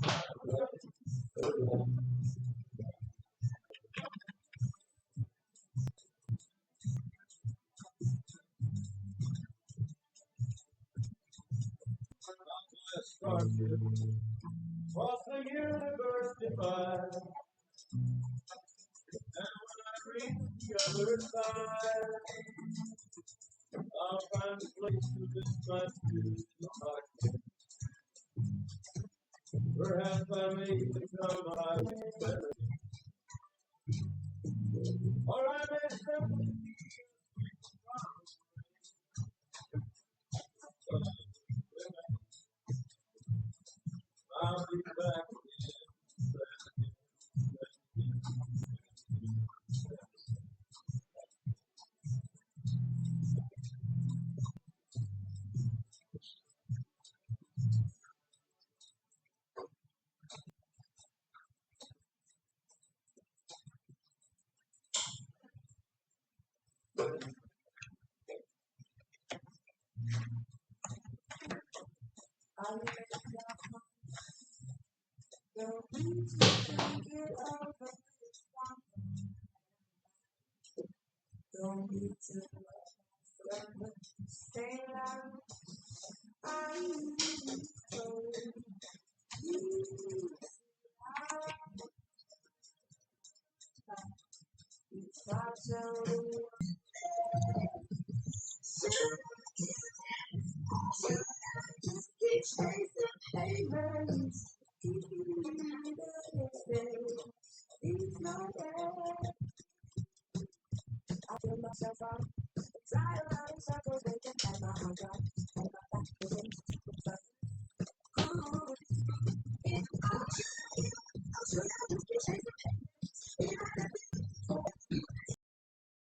Started across the universe divide. And when I reach the other side, I'll find a place to lift my spiritual heart. Perhaps I may become my better. Or I may simply be I'll be back Don't need to think it over. Don't need to stay out. I'm so it's not so